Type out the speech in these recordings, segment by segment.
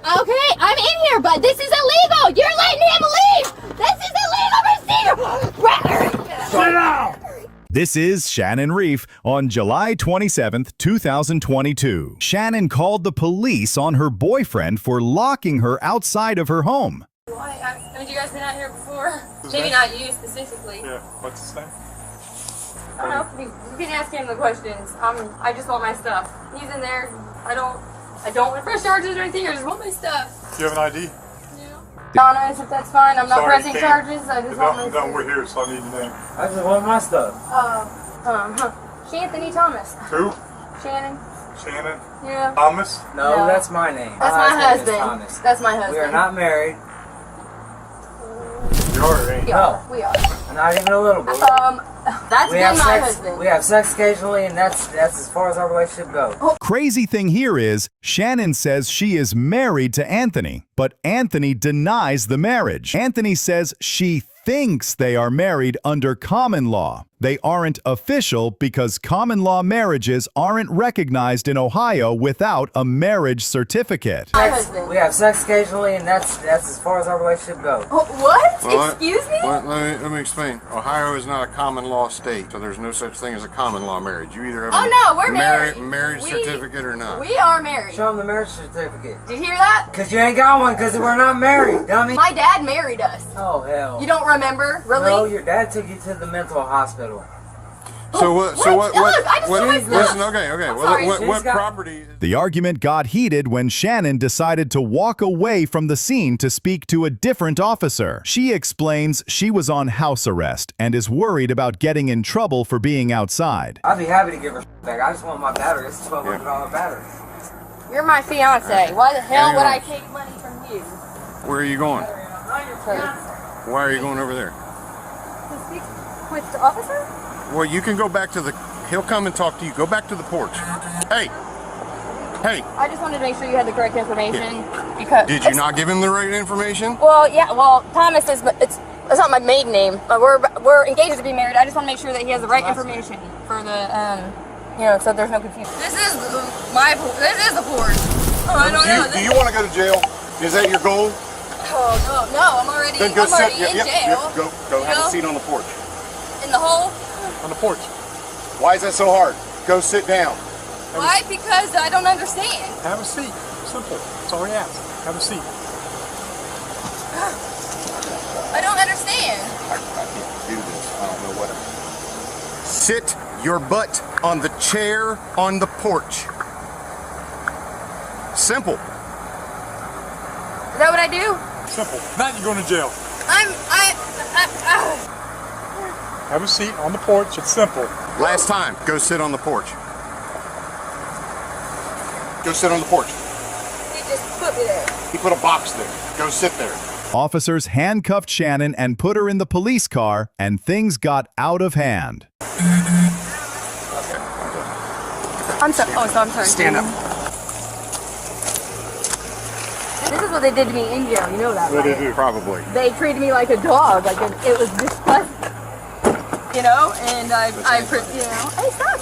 Okay, I'm in here, but this is illegal. You're letting him leave. This is illegal procedure. Sit down. This is Shannon Reef on July 27th, 2022. Shannon called the police on her boyfriend for locking her outside of her home. Why? Haven't you guys been out here before? Maybe not you specifically. Yeah, what's his name? I don't know. You can ask him the questions. I just want my stuff. He's in there. I don't want press charges or anything. I just want my stuff. Do you have an ID? Yeah. Honest, if that's fine. I'm not Sorry, pressing charges. I just want my No, stuff. we're here, so I need your name. I just want my stuff. Shanthony Thomas. Who? Shannon. Shannon? Yeah. Thomas? No. That's my name. That's my husband. That's my husband. We are not married. You are, ain't you? No. We are. Not even a little bit. That's been my husband. We have sex occasionally, and that's as far as our relationship goes. Crazy thing here is, Shannon says she is married to Anthony, but Anthony denies the marriage. Anthony says she thinks they are married under common law. They aren't official because common law marriages aren't recognized in Ohio without a marriage certificate. My husband. We have sex occasionally, and that's as far as our relationship goes. What? Well, Excuse me? Let me explain. Ohio is not a common law state, so there's no such thing as a common law marriage. You either have we're married. marriage certificate or not. We are married. Show them the marriage certificate. Did you hear that? Because you ain't got one, because we're not married, dummy. My dad married us. Oh, hell. You don't remember? Really? No, your dad took you to the mental hospital. So what? So what? Look, I just want my stuff. Listen, okay. I'm Well, sorry. what property? The argument got heated when Shannon decided to walk away from the scene to speak to a different officer. She explains she was on house arrest and is worried about getting in trouble for being outside. I'd be happy to give her back. I just want my battery. It's a $1,200 battery. You're my fiance. Why the hell would I take money from you? Where are you going? To Why are you going over there? speak with the officer? Well, you can go back to the. He'll come and talk to you. Go back to the porch. Hey. I just wanted to make sure you had the correct information because. Did you not give him the right information? Well, yeah. Well, Thomas is. It's not my maiden name. We're engaged to be married. I just want to make sure that he has the right information for the so there's no confusion. This is the porch. Oh, I don't know. Do you want to go to jail? Is that your goal? Oh no, I'm already Then go sit. in jail. Go have a seat on the porch. In the hole. On the porch. Why is that so hard? Go sit down. Why? Because I don't understand. Have a seat. Simple. That's all he asks. Have a seat. I don't understand. I can't do this. I don't know what. Sit your butt on the chair on the porch. Simple. Is that what I do? Simple. Not you're going to jail. Have a seat on the porch. It's simple. Last time, go sit on the porch. Go sit on the porch. He just put me there. He put a box there. Go sit there. Officers handcuffed Shannon and put her in the police car, and things got out of hand. I'm sorry. Stand up. This is what they did to me in jail. You know that, What right? did you? Probably. They treated me like a dog. Like it was disgusting. And hey, stop.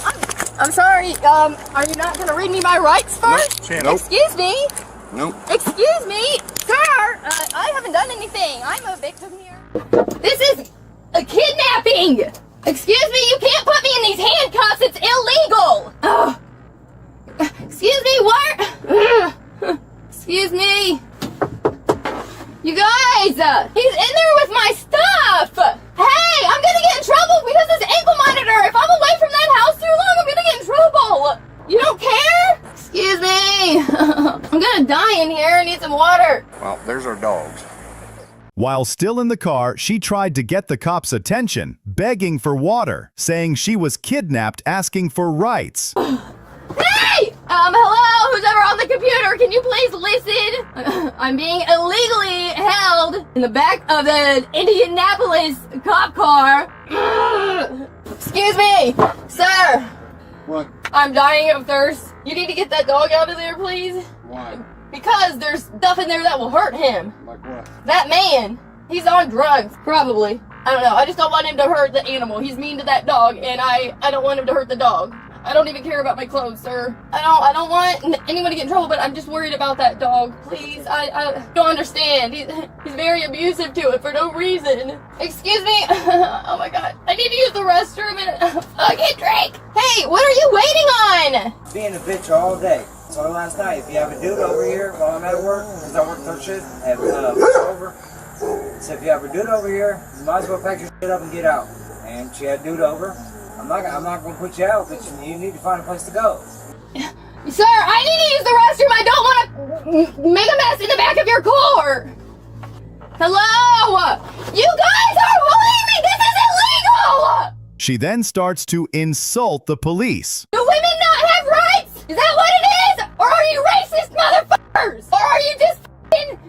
I'm sorry. Are you not going to read me my rights first? Nope. Excuse me. Nope. Excuse me, sir. I haven't done anything. I'm a victim here. This is a kidnapping. Excuse me. You can't put me in these handcuffs. It's illegal. Excuse me. What? Excuse me. You guys, he's in there with my stuff. Hey, I'm gonna get in trouble because this ankle monitor. If I'm away from that house too long, I'm gonna get in trouble. You don't care? Excuse me. I'm gonna die in here. I need some water. Well, there's our dogs. While still in the car, she tried to get the cops' attention, begging for water, saying she was kidnapped, asking for rights. Hey! Hello, who's ever on the computer, can you please listen? I'm being illegally held in the back of the Indianapolis cop car. Excuse me, sir. What? I'm dying of thirst. You need to get that dog out of there, please. Why? Because there's stuff in there that will hurt him. Like what? That man, he's on drugs, probably. I don't know, I just don't want him to hurt the animal. He's mean to that dog, and I don't want him to hurt the dog. I don't even care about my clothes, sir. I don't want anyone to get in trouble, but I'm just worried about that dog. Please, I don't understand. He's very abusive to it for no reason. Excuse me. Oh my god. I need to use the restroom and I can't drink. Hey, what are you waiting on? Being a bitch all day. So last night, if you have a dude over here while I'm at work, because I work third shift, I have over. So if you have a dude over here, you might as well pack your shit up and get out. And she had a dude over. I'm not gonna put you out, but you need to find a place to go. Sir, I need to use the restroom. I don't want to make a mess in the back of your car. Hello? You guys are bullying me. This is illegal. She then starts to insult the police. Do women not have rights? Is that what it is? Or are you racist motherfuckers? Or are you just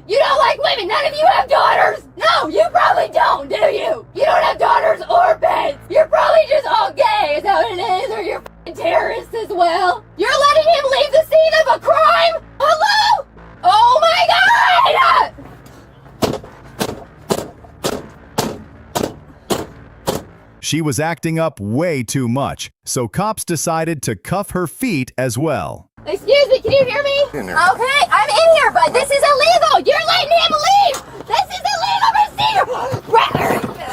you don't like women? None of you have daughters? No, you probably don't, do you? You don't have daughters or pets. You're probably just all gay, is that what it is? Or you're terrorists as well? You're letting him leave the scene of a crime? Hello? Oh my god! She was acting up way too much, so cops decided to cuff her feet as well. Excuse me, can you hear me? In there. Okay, I'm in here, but this is illegal. You're letting him leave. This is illegal procedure.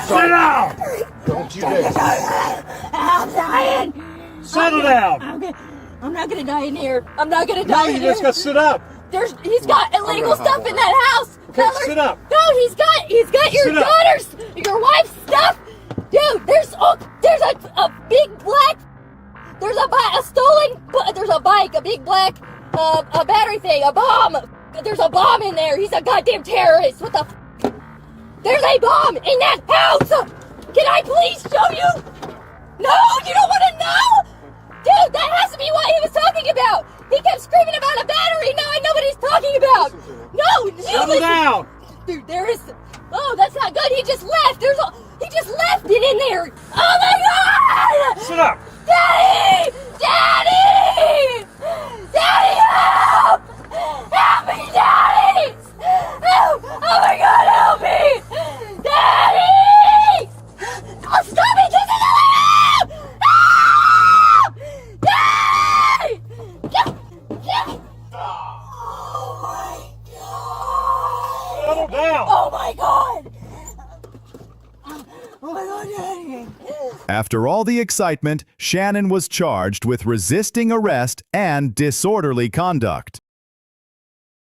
Sit down! Don't you dare. I'm dying. Settle down! I'm not gonna die in here. I'm not gonna No, die you in just here. gotta sit up. He's got illegal stuff in that house. Okay, sit up. No, he's got your Sit up. daughter's, your wife's stuff. Dude, there's a big black, there's a bike, a big black, a battery thing, a bomb. There's a bomb in there. He's a goddamn terrorist. What the f? There's a bomb in that house. Can I please show you? No, you don't want to know? Dude, that has to be what he was talking about. He kept screaming about a battery. Now I know what he's talking about. No, you Settle listen. down! Dude, there is. Oh, that's not good. He just left. He just left it in there. Oh my god! Sit up! Daddy! Daddy! Daddy, help! Help me, Daddy! Help! Oh my god, help me! Daddy! Oh, stop it! This is illegal! Help! Daddy! Oh my god! Settle down! Oh my god! Oh my god, Daddy! After all the excitement, Shannon was charged with resisting arrest and disorderly conduct.